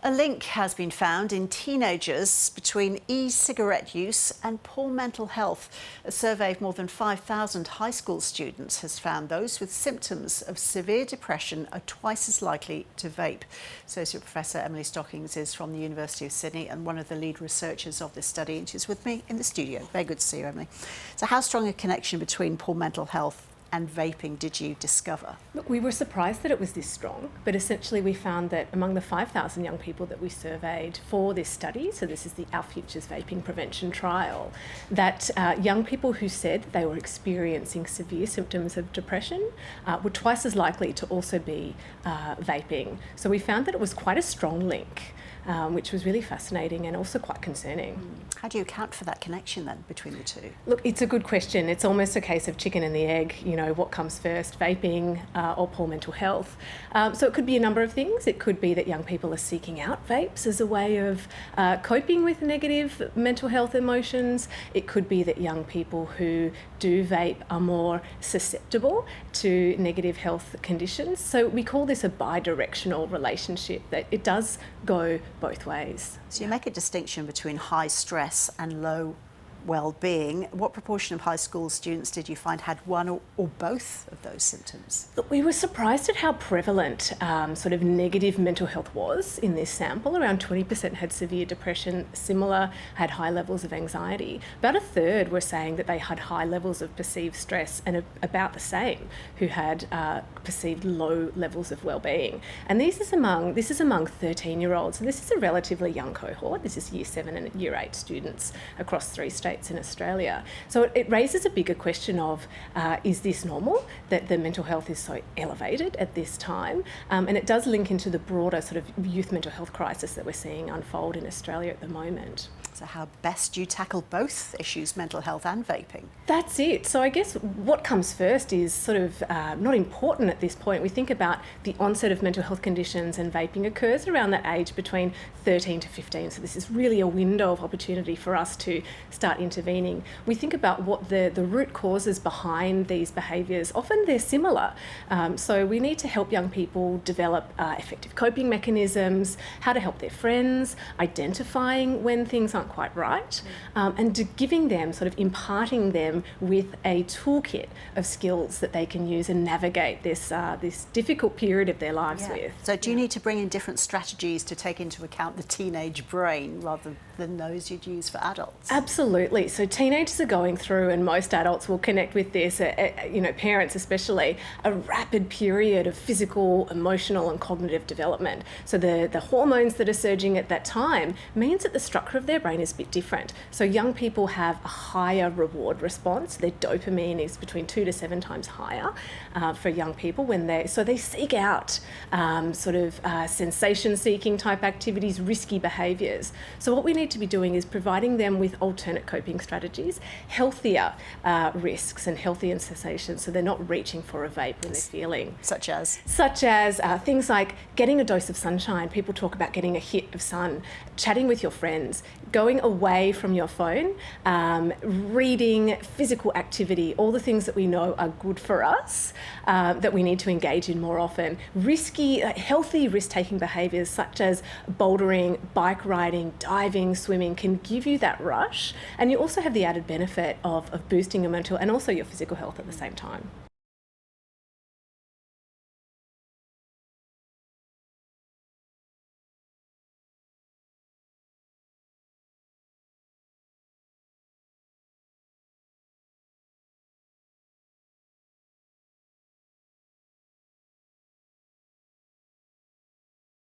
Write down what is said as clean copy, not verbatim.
A link has been found in teenagers between e-cigarette use and poor mental health. A survey of more than 5,000 high school students has found those with symptoms of severe depression are twice as likely to vape. Associate Professor Emily Stockings is from the University of Sydney and one of the lead researchers of this study, and she's with me in the studio. Very good to see you, Emily. So how strong a connection between poor mental health and vaping did you discover? Look, we were surprised that it was this strong, but essentially we found that among the 5,000 young people that we surveyed for this study, so this is the Our Futures Vaping Prevention Trial, that young people who said they were experiencing severe symptoms of depression were twice as likely to also be vaping. So we found that it was quite a strong link, which was really fascinating and also quite concerning. How do you account for that connection then between the two? Look, it's a good question. It's almost a case of chicken and the egg, you know, what comes first, vaping or poor mental health. So it could be a number of things. It could be that young people are seeking out vapes as a way of coping with negative mental health emotions. It could be that young people who do vape are more susceptible to negative health conditions. So we call this a bi-directional relationship, that it does go both ways. So you make a distinction between high stress and low well-being. What proportion of high school students did you find had one or both of those symptoms? Look, we were surprised at how prevalent sort of negative mental health was in this sample. Around 20% had severe depression, similar had high levels of anxiety. About a third were saying that they had high levels of perceived stress, and about the same who had perceived low levels of well-being. And this is among 13-year-olds. So this is a relatively young cohort. This is Year 7 and Year 8 students across 3 states in Australia. So it raises a bigger question of, is this normal, that the mental health is so elevated at this time? And it does link into the broader sort of youth mental health crisis that we're seeing unfold in Australia at the moment. So how best do you tackle both issues, mental health and vaping? That's it. So I guess what comes first is sort of not important at this point. We think about the onset of mental health conditions, and vaping occurs around that age between 13 to 15. So this is really a window of opportunity for us to start intervening. We think about what the root causes behind these behaviours. Often they're similar. So we need to help young people develop effective coping mechanisms, how to help their friends, identifying when things aren't quite right, and giving them, sort of imparting them with a toolkit of skills that they can use and navigate this difficult period of their lives with. So do you need to bring in different strategies to take into account the teenage brain rather than those you'd use for adults? Absolutely. So teenagers are going through, and most adults will connect with this, you know, parents especially, a rapid period of physical, emotional and cognitive development. So the hormones that are surging at that time means that the structure of their brain is a bit different. So young people have a higher reward response. Their dopamine is between 2 to 7 times higher for young people when they seek out sensation-seeking type activities, risky behaviours. So what we need to be doing is providing them with alternate coping strategies, healthier risks and healthier sensations, so they're not reaching for a vape when they're feeling. Such as things like getting a dose of sunshine. People talk about getting a hit of sun, chatting with your friends, going away from your phone, reading, physical activity, all the things that we know are good for us, that we need to engage in more often. Risky, healthy risk-taking behaviours such as bouldering, bike riding, diving, swimming can give you that rush, and you also have the added benefit of boosting your mental and also your physical health at the same time.